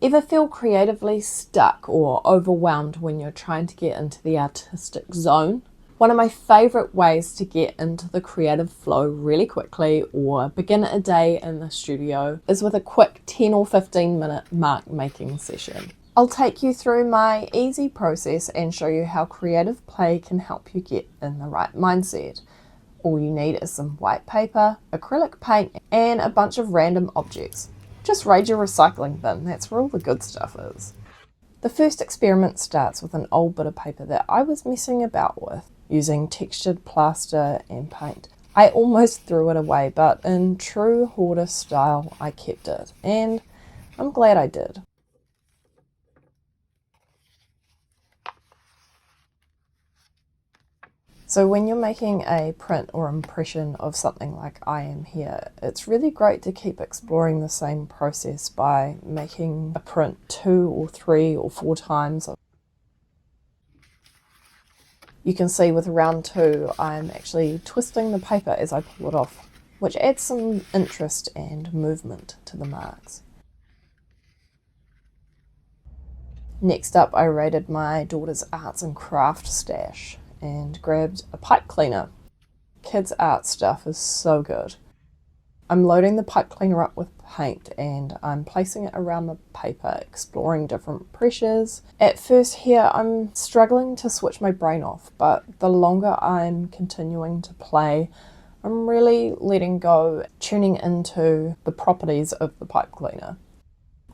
Ever feel creatively stuck or overwhelmed when you're trying to get into the artistic zone? One of my favourite ways to get into the creative flow really quickly or begin a day in the studio is with a quick 10 or 15 minute mark making session. I'll take you through my easy process and show you how creative play can help you get in the right mindset. All you need is some white paper, acrylic paint, and a bunch of random objects. Just raid your recycling bin, that's where all the good stuff is. The first experiment starts with an old bit of paper that I was messing about with, using textured plaster and paint. I almost threw it away, but in true hoarder style, I kept it, and I'm glad I did. So when you're making a print or impression of something like I am here, it's really great to keep exploring the same process by making a print 2 or 3 or 4 times. You can see with round 2, I'm actually twisting the paper as I pull it off, which adds some interest and movement to the marks. Next up, I raided my daughter's arts and crafts stash and grabbed a pipe cleaner. Kids' art stuff is so good. I'm loading the pipe cleaner up with paint and I'm placing it around the paper, exploring different pressures. At first here, I'm struggling to switch my brain off, but the longer I'm continuing to play, I'm really letting go, tuning into the properties of the pipe cleaner.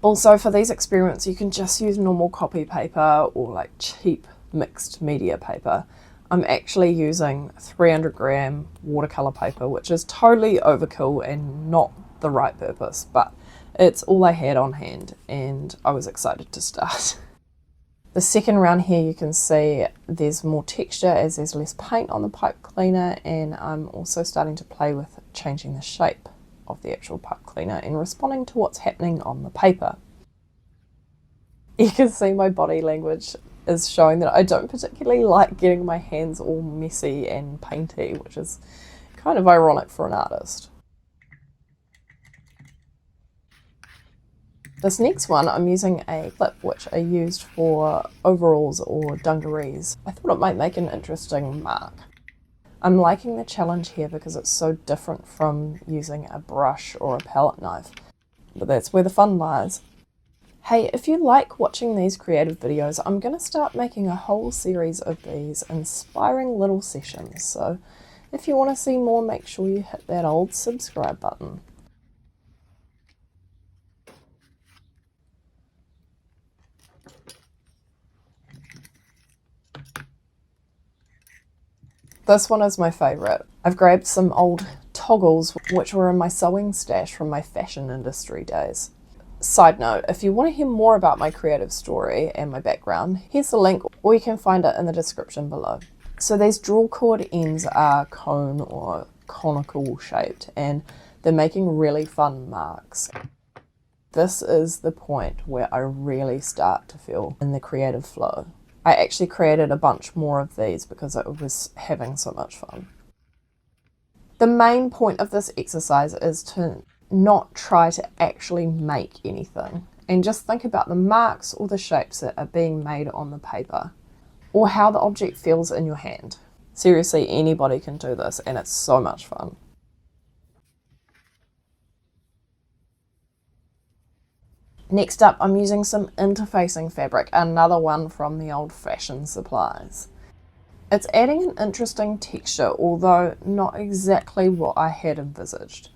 Also, for these experiments, you can just use normal copy paper or like cheap mixed media paper. I'm actually using 300 gram watercolor paper, which is totally overkill and not the right purpose, but it's all I had on hand and I was excited to start. The second round here, you can see there's more texture as there's less paint on the pipe cleaner, and I'm also starting to play with changing the shape of the actual pipe cleaner and responding to what's happening on the paper. You can see my body language is showing that I don't particularly like getting my hands all messy and painty, which is kind of ironic for an artist. This next one, I'm using a clip which I used for overalls or dungarees. I thought it might make an interesting mark. I'm liking the challenge here because it's so different from using a brush or a palette knife, but that's where the fun lies. Hey, if you like watching these creative videos, I'm going to start making a whole series of these inspiring little sessions, so if you want to see more, make sure you hit that old subscribe button. This one is my favourite. I've grabbed some old toggles which were in my sewing stash from my fashion industry days. Side note, if you want to hear more about my creative story and my background, here's the link, or you can find it in the description below. So these draw cord ends are cone or conical shaped, and they're making really fun marks. This is the point where I really start to feel in the creative flow. I actually created a bunch more of these because I was having so much fun. The main point of this exercise is to not try to actually make anything and just think about the marks or the shapes that are being made on the paper or how the object feels in your hand. Seriously, anybody can do this and it's so much fun. Next up, I'm using some interfacing fabric, another one from the old fashion supplies. It's adding an interesting texture, although not exactly what I had envisaged.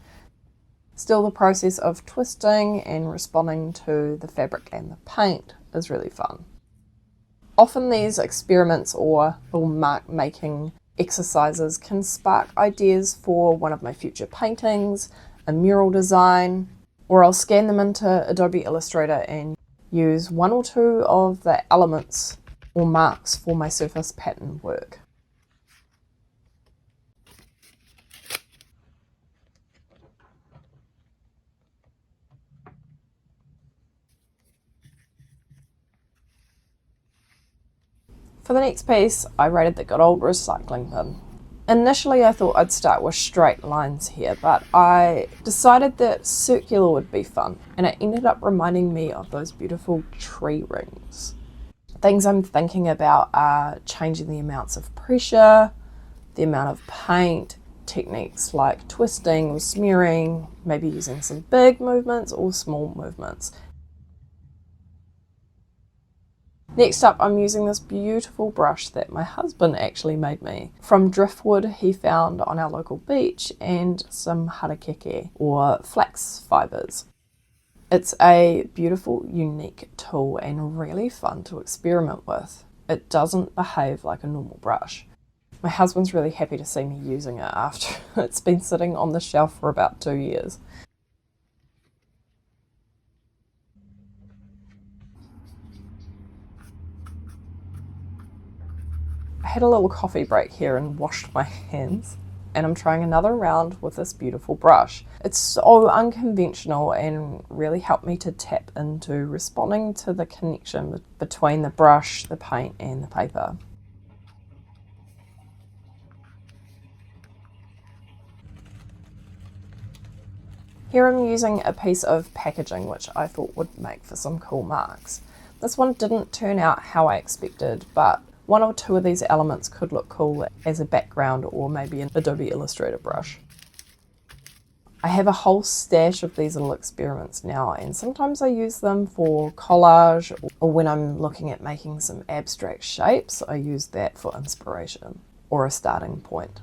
Still, the process of twisting and responding to the fabric and the paint is really fun. Often these experiments or little mark making exercises can spark ideas for one of my future paintings, a mural design, or I'll scan them into Adobe Illustrator and use 1 or 2 of the elements or marks for my surface pattern work. For the next piece, I raided the good old recycling bin. Initially I thought I'd start with straight lines here, but I decided that circular would be fun, and it ended up reminding me of those beautiful tree rings. Things I'm thinking about are changing the amounts of pressure, the amount of paint, techniques like twisting or smearing, maybe using some big movements or small movements. Next up, I'm using this beautiful brush that my husband actually made me from driftwood he found on our local beach and some harakeke or flax fibers. It's a beautiful, unique tool and really fun to experiment with. It doesn't behave like a normal brush. My husband's really happy to see me using it after it's been sitting on the shelf for about 2 years. I had a little coffee break here and washed my hands, and I'm trying another round with this beautiful brush. It's so unconventional and really helped me to tap into responding to the connection between the brush, the paint and the paper. Here I'm using a piece of packaging which I thought would make for some cool marks. This one didn't turn out how I expected, but one or two of these elements could look cool as a background or maybe an Adobe Illustrator brush. I have a whole stash of these little experiments now, and sometimes I use them for collage, or when I'm looking at making some abstract shapes, I use that for inspiration or a starting point.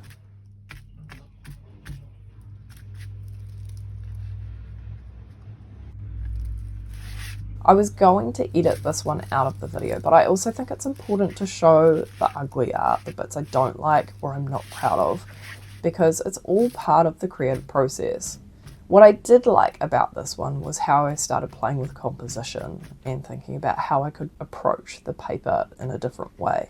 I was going to edit this one out of the video, but I also think it's important to show the ugly art, the bits I don't like or I'm not proud of, because it's all part of the creative process. What I did like about this one was how I started playing with composition and thinking about how I could approach the paper in a different way.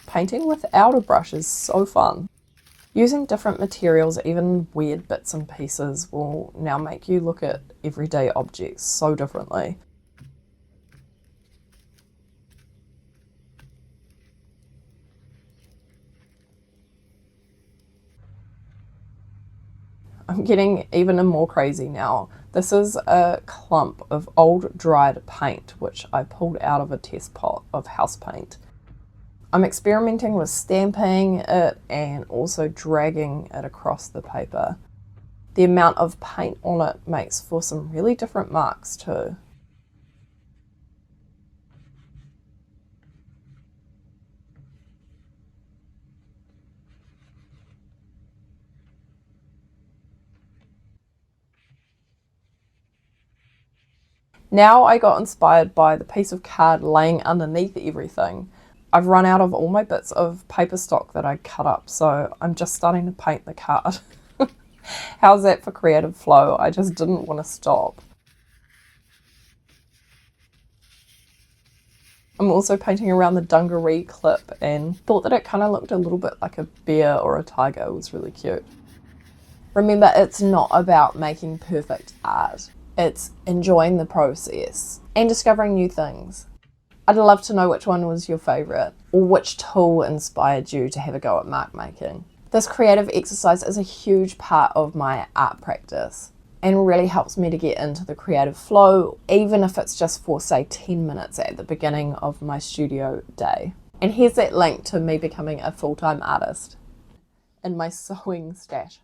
Painting without a brush is so fun. Using different materials, even weird bits and pieces, will now make you look at everyday objects so differently. I'm getting even more crazy now. This is a clump of old dried paint which I pulled out of a test pot of house paint. I'm experimenting with stamping it and also dragging it across the paper. The amount of paint on it makes for some really different marks too. Now I got inspired by the piece of card laying underneath everything. I've run out of all my bits of paper stock that I cut up, so I'm just starting to paint the card. How's that for creative flow? I just didn't want to stop. I'm also painting around the dungaree clip and thought that it kind of looked a little bit like a bear or a tiger. It was really cute. Remember, it's not about making perfect art. It's enjoying the process and discovering new things. I'd love to know which one was your favourite, or which tool inspired you to have a go at mark making. This creative exercise is a huge part of my art practice and really helps me to get into the creative flow, even if it's just for, say, 10 minutes at the beginning of my studio day. And here's that link to me becoming a full-time artist in my sewing stash.